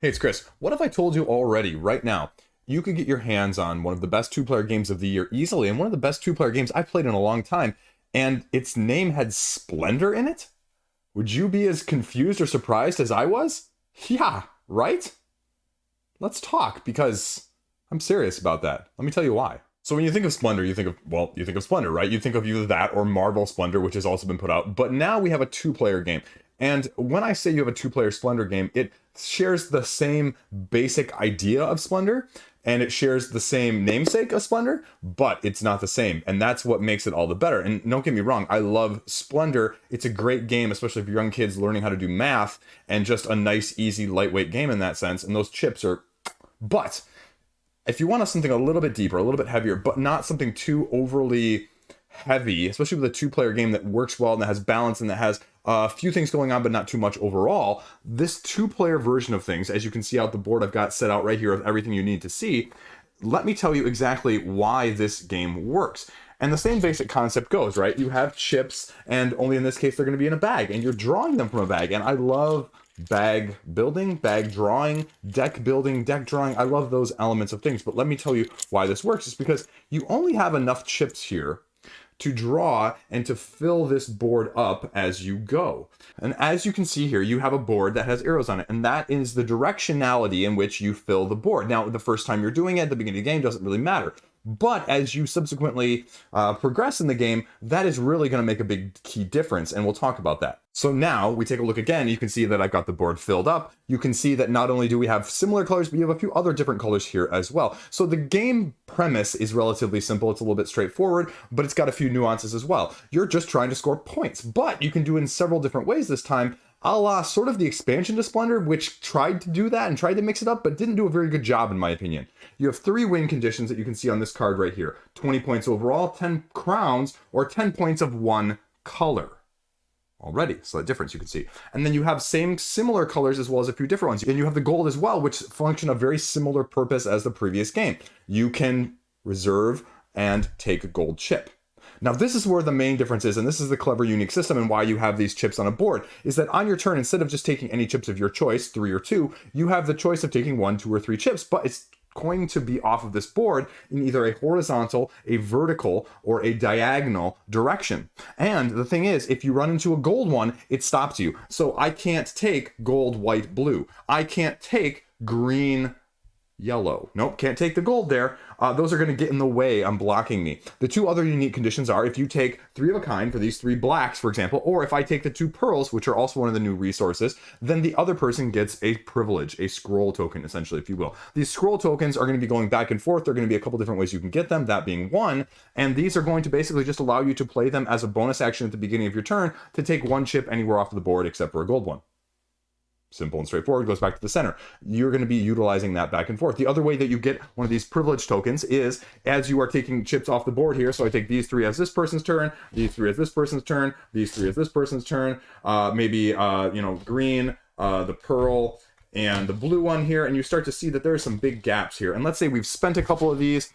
Hey, it's Chris. What if I told you already, right now, you could get your hands on one of the best two-player games of the year easily, and one of the best two-player games I've played in a long time, and its name had Splendor in it? Would you be as confused or surprised as I was? Yeah, right? Let's talk, because I'm serious about that. Let me tell you why. So when you think of Splendor, you think of Splendor, right? You think of either that or Marvel Splendor, which has also been put out. But now we have a two-player game. And when I say you have a two-player Splendor game, it shares the same basic idea of Splendor, and it shares the same namesake of Splendor, but it's not the same. And that's what makes it all the better. And don't get me wrong, I love Splendor. It's a great game, especially for young kids learning how to do math, and just a nice, easy, lightweight game in that sense. And those chips are... But if you want something a little bit deeper, a little bit heavier, but not something too overly heavy, especially with a two-player game that works well and that has balance and that has a few things going on, but not too much overall, this two-player version of things, as you can see out the board I've got set out right here of everything you need to see, let me tell you exactly why this game works. And the same basic concept goes, right? You have chips, and only in this case they're going to be in a bag, and you're drawing them from a bag. And I love bag building, bag drawing, deck building, deck drawing. I love those elements of things. But let me tell you why this works. It's because you only have enough chips here to draw and to fill this board up as you go. And as you can see here, you have a board that has arrows on it, and that is the directionality in which you fill the board. Now, the first time you're doing it at the beginning of the game doesn't really matter. But as you subsequently progress in the game, that is really going to make a big key difference, and we'll talk about that. So now we take a look again. You can see that I've got the board filled up. You can see that not only do we have similar colors, but you have a few other different colors here as well. So the game premise is relatively simple. It's a little bit straightforward, but it's got a few nuances as well. You're just trying to score points, but you can do it in several different ways this time, a la sort of the expansion to Splendor, which tried to do that and tried to mix it up, but didn't do a very good job, in my opinion. You have 3 win conditions that you can see on this card right here. 20 points overall, 10 crowns, or 10 points of one color. Already, so that difference you can see. And then you have similar colors as well as a few different ones. And you have the gold as well, which function a very similar purpose as the previous game. You can reserve and take a gold chip. Now, this is where the main difference is, and this is the clever, unique system and why you have these chips on a board, is that on your turn, instead of just taking any chips of your choice, 3 or 2, you have the choice of taking 1, 2, or 3 chips, but it's going to be off of this board in either a horizontal, a vertical, or a diagonal direction. And the thing is, if you run into a gold one, it stops you. So I can't take gold, white, blue. I can't take green, yellow. Nope, can't take the gold there. Those are going to get in the way. I'm blocking me. The 2 other unique conditions are if you take 3 of a kind for these 3 blacks, for example, or if I take the 2 pearls, which are also one of the new resources, then the other person gets a privilege, a scroll token, essentially, if you will. These scroll tokens are going to be going back and forth. There are going to be a couple different ways you can get them, that being one. And these are going to basically just allow you to play them as a bonus action at the beginning of your turn to take 1 chip anywhere off the board except for a gold one. Simple and straightforward, goes back to the center. You're going to be utilizing that back and forth. The other way that you get one of these privilege tokens is as you are taking chips off the board here. So I take these 3 as this person's turn, these 3 as this person's turn, these 3 as this person's turn, green, the pearl, and the blue one here. And you start to see that there are some big gaps here. And let's say we've spent a couple of these.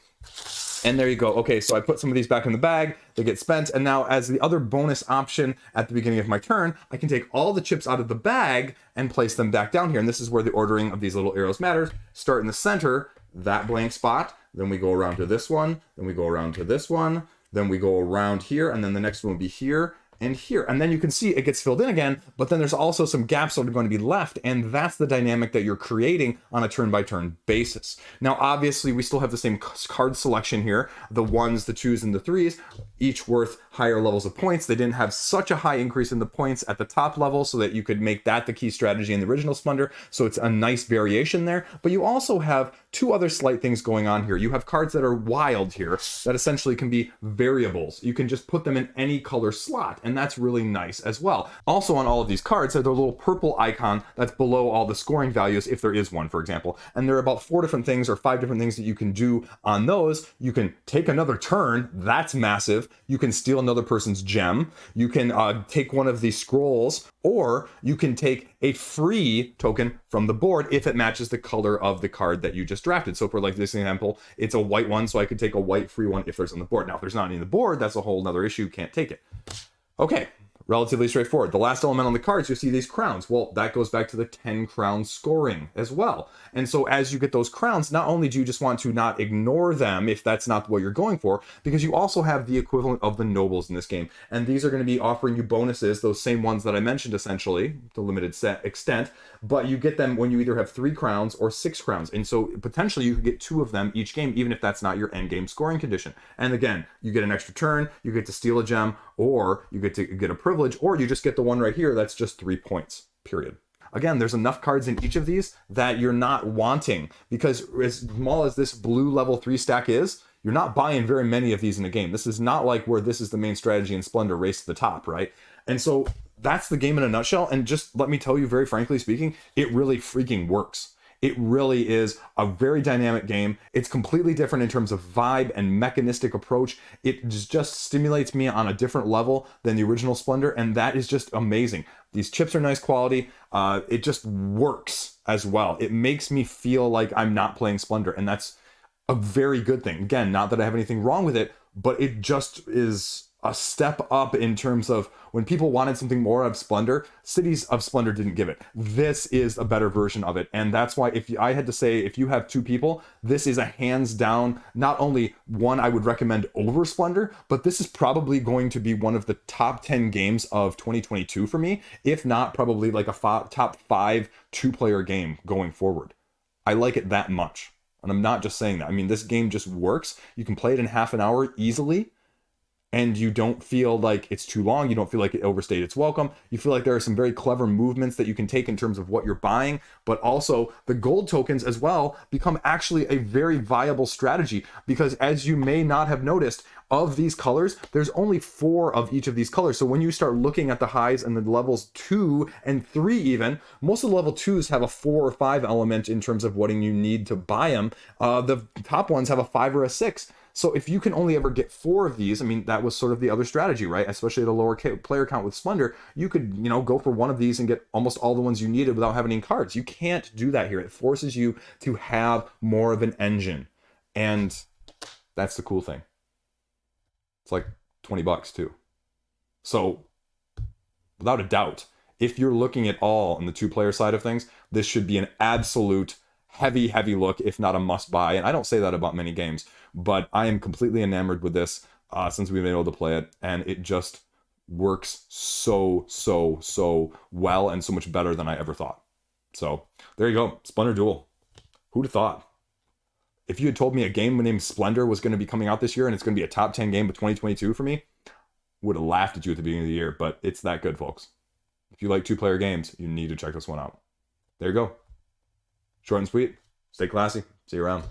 And there you go. Okay, so I put some of these back in the bag, they get spent, and now as the other bonus option at the beginning of my turn, I can take all the chips out of the bag and place them back down here. And this is where the ordering of these little arrows matters. Start in the center, that blank spot, then we go around to this one, then we go around to this one, then we go around here, and then the next one will be here, and here. And then you can see it gets filled in again, but then there's also some gaps that are going to be left, and that's the dynamic that you're creating on a turn-by-turn basis. Now, obviously, we still have the same card selection here, the 1s, the 2s, and the 3s, each worth higher levels of points. They didn't have such a high increase in the points at the top level so that you could make that the key strategy in the original Splendor, so it's a nice variation there. But you also have 2 other slight things going on here. You have cards that are wild here that essentially can be variables. You can just put them in any color slot, and that's really nice as well. Also on all of these cards, there's a little purple icon that's below all the scoring values, if there is one, for example. And there are about 4 different things or 5 different things that you can do on those. You can take another turn. That's massive. You can steal another person's gem. You can take one of these scrolls, or you can take a free token from the board if it matches the color of the card that you just drafted. So for like this example, it's a white one, so I could take a white free one if there's on the board. Now, if there's not any on the board, that's a whole nother issue. Can't take it. Okay, relatively straightforward. The last element on the cards, you see these crowns. Well, that goes back to the 10 crown scoring as well. And so as you get those crowns, not only do you just want to not ignore them if that's not what you're going for, because you also have the equivalent of the nobles in this game. And these are going to be offering you bonuses, those same ones that I mentioned essentially, to limited extent, but you get them when you either have 3 crowns or 6 crowns. And so potentially you could get 2 of them each game, even if that's not your end game scoring condition. And again, you get an extra turn, you get to steal a gem, or you get to get a privilege, or you just get the one right here that's just 3 points, period. Again, there's enough cards in each of these that you're not wanting, because as small as this blue level 3 stack is, you're not buying very many of these in a game. This is not like where this is the main strategy in Splendor, race to the top, right? And so that's the game in a nutshell. And just let me tell you, very frankly speaking, it really freaking works. It really is a very dynamic game. It's completely different in terms of vibe and mechanistic approach. It just stimulates me on a different level than the original Splendor, and that is just amazing. These chips are nice quality. It just works as well. It makes me feel like I'm not playing Splendor, and that's a very good thing. Again, not that I have anything wrong with it, but it just is a step up in terms of when people wanted something more of Splendor, Cities of Splendor didn't give it. This is a better version of it. And that's why I had to say, if you have 2 people, this is a hands down, not only one I would recommend over Splendor, but this is probably going to be one of the top 10 games of 2022 for me, if not probably like a top 5 2-player game going forward. I like it that much. And I'm not just saying that. I mean, this game just works. You can play it in half an hour easily, and you don't feel like it's too long. You don't feel like it overstayed its welcome. You feel like there are some very clever movements that you can take in terms of what you're buying, but also the gold tokens as well become actually a very viable strategy, because as you may not have noticed, of these colors, there's only 4 of each of these colors. So when you start looking at the highs and the levels 2 and 3 even, most of the level 2s have a 4 or 5 element in terms of what you need to buy them. The top ones have a 5 or a 6. So if you can only ever get 4 of these, I mean, that was sort of the other strategy, right? Especially at a lower player count with Splendor, you could, go for one of these and get almost all the ones you needed without having any cards. You can't do that here. It forces you to have more of an engine. And that's the cool thing. It's like $20 too. So without a doubt, if you're looking at all on the 2-player side of things, this should be an absolute heavy look, if not a must buy. And I don't say that about many games, but I am completely enamored with this since we've been able to play it, and it just works so well and so much better than I ever thought. So there you go, Splendor Duel. Who'd have thought? If you had told me a game named Splendor was going to be coming out this year and it's going to be a top 10 game of 2022 for me, would have laughed at you at the beginning of the year, but it's that good, folks. If you like 2-player games, you need to check this one out. There you go. Short and sweet. Stay classy. See you around.